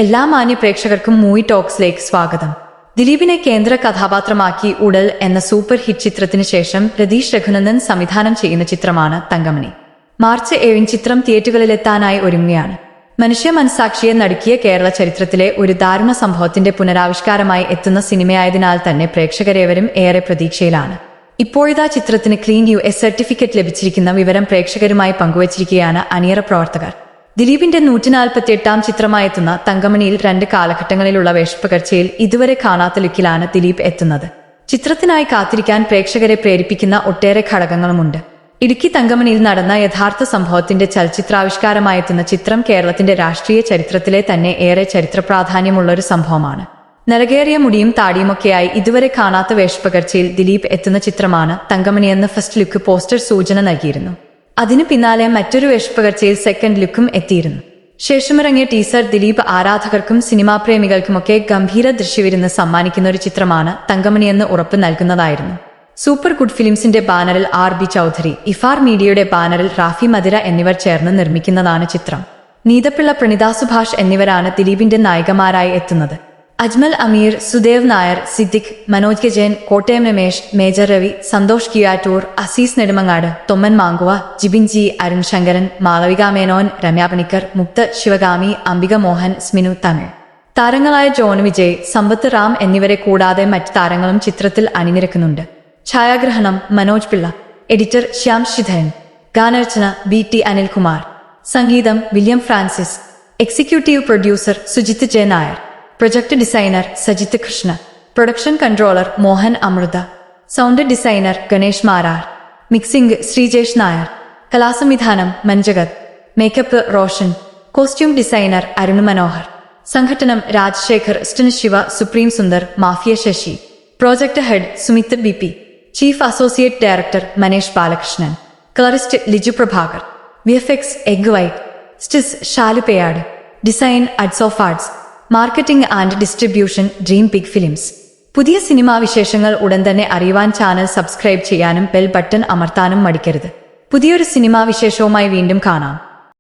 എല്ലാ മാന്യ പ്രേക്ഷകർക്കും മൂവി ടോക്സിലേക്ക് സ്വാഗതം. ദിലീപിനെ കേന്ദ്ര കഥാപാത്രമാക്കി ഉടൽ എന്ന സൂപ്പർ ഹിറ്റ് ചിത്രത്തിന് ശേഷം രതീഷ് രഘുനന്ദൻ സംവിധാനം ചെയ്യുന്ന ചിത്രമാണ് തങ്കമണി. മാർച്ച് 7 ചിത്രം തിയേറ്ററുകളിലെത്താനായി ഒരുങ്ങുകയാണ്. മനുഷ്യ മനസാക്ഷിയെ നടുക്കിയ കേരള ചരിത്രത്തിലെ ഒരു ദാരുണ സംഭവത്തിന്റെ പുനരാവിഷ്കാരമായി എത്തുന്ന സിനിമയായതിനാൽ തന്നെ പ്രേക്ഷകരേവരും ഏറെ പ്രതീക്ഷയിലാണ്. ഇപ്പോഴിതാ ചിത്രത്തിന് ക്ലീൻ US സർട്ടിഫിക്കറ്റ് ലഭിച്ചിരിക്കുന്ന വിവരം പ്രേക്ഷകരുമായി പങ്കുവച്ചിരിക്കുകയാണ് അണിയറ പ്രവർത്തകർ. ദിലീപിന്റെ 148ാം ചിത്രമായെത്തുന്ന തങ്കമണിയിൽ 2 കാലഘട്ടങ്ങളിലുള്ള വേഷപ്പകർച്ചയിൽ ഇതുവരെ കാണാത്ത ലുക്കിലാണ് ദിലീപ് എത്തുന്നത്. ചിത്രത്തിനായി കാത്തിരിക്കാൻ പ്രേക്ഷകരെ പ്രേരിപ്പിക്കുന്ന ഒട്ടേറെ ഘടകങ്ങളുമുണ്ട്. ഇടുക്കി തങ്കമണിയിൽ നടന്ന യഥാർത്ഥ സംഭവത്തിന്റെ ചലച്ചിത്രാവിഷ്കാരമായെത്തുന്ന ചിത്രം കേരളത്തിന്റെ രാഷ്ട്രീയ ചരിത്രത്തിലെ തന്നെ ഏറെ ചരിത്ര പ്രാധാന്യമുള്ളൊരു സംഭവമാണ്. നിറകേറിയ മുടിയും താടിയുമൊക്കെയായി ഇതുവരെ കാണാത്ത വേഷപ്പകർച്ചയിൽ ദിലീപ് എത്തുന്ന ചിത്രമാണ് തങ്കമണിയെന്ന് ഫസ്റ്റ് ലുക്ക് പോസ്റ്റർ സൂചന നൽകിയിരുന്നു. അതിനു പിന്നാലെ മറ്റൊരു വേഷപ്പകർച്ചയിൽ സെക്കൻഡ് ലുക്കും എത്തിയിരുന്നു. ശേഷമിറങ്ങിയ ടീസർ ദിലീപ് ആരാധകർക്കും സിനിമാ പ്രേമികൾക്കുമൊക്കെ ഗംഭീര ദൃശ്യവിരുന്ന് സമ്മാനിക്കുന്ന ഒരു ചിത്രമാണ് തങ്കമണിയെന്ന് ഉറപ്പ് നൽകുന്നതായിരുന്നു. സൂപ്പർ ഗുഡ് ഫിലിംസിന്റെ ബാനറിൽ RB ചൗധരി, ഇഫാർ മീഡിയയുടെ ബാനറിൽ റാഫി മദിര എന്നിവർ ചേർന്ന് നിർമ്മിക്കുന്നതാണ് ചിത്രം. നീതപ്പിള്ള, പ്രണിത സുഭാഷ് എന്നിവരാണ് ദിലീപിന്റെ നായികമാരായി എത്തുന്നത്. അജ്മൽ അമീർ, സുദേവ് നായർ, സിദ്ദിഖ്, മനോജ് കെ ജയൻ, കോട്ടയം രമേശ്, മേജർ രവി, സന്തോഷ് കിയാറ്റൂർ, അസീസ് നെടുമങ്ങാട്, തൊമ്മൻ മാങ്കുവ, ജിബിൻ ജി, അരുൺ ശങ്കരൻ, മാളവിക മേനോൻ, രമ്യ പണിക്കർ, മുക്ത ശിവഗാമി, അംബിക മോഹൻ, സ്മിനു തമിഴ് താരങ്ങളായ ജോൺ വിജയ്, സമ്പത്ത് റാം എന്നിവരെ കൂടാതെ മറ്റ് താരങ്ങളും ചിത്രത്തിൽ അണിനിരക്കുന്നുണ്ട്. ഛായാഗ്രഹണം മനോജ് പിള്ള, എഡിറ്റർ ശ്യാം ശിധരൻ, ഗാനരചന BT അനിൽകുമാർ, സംഗീതം William Francis, executive producer Sujith J Nair, project designer Sajith Krishna, production controller Mohan Amrutha, sound designer Ganesh Marar, mixing Sreejesh Nair, കലാസംവിധാനം Manjagath, makeup Roshan, costume designer Arun Manohar, സംഘടനം Rajasekhar, Stun Siva, Supreme Sundar, Mafia Sasi, project head Sumith BP, chief associate director Manesh Balakrishnan, colourist Liju Prabhakar, VFX Egg White, stills Shalu Peyad, design അഡ്സ് of Arts, marketing and distribution Dream Big Films. പുതിയ cinema വിശേഷങ്ങൾ ഉടൻ തന്നെ അറിയുവാൻ channel subscribe ചെയ്യാനും bell button അമർത്താനും മടിക്കരുത്. പുതിയൊരു സിനിമാ വിശേഷവുമായി വീണ്ടും കാണാം.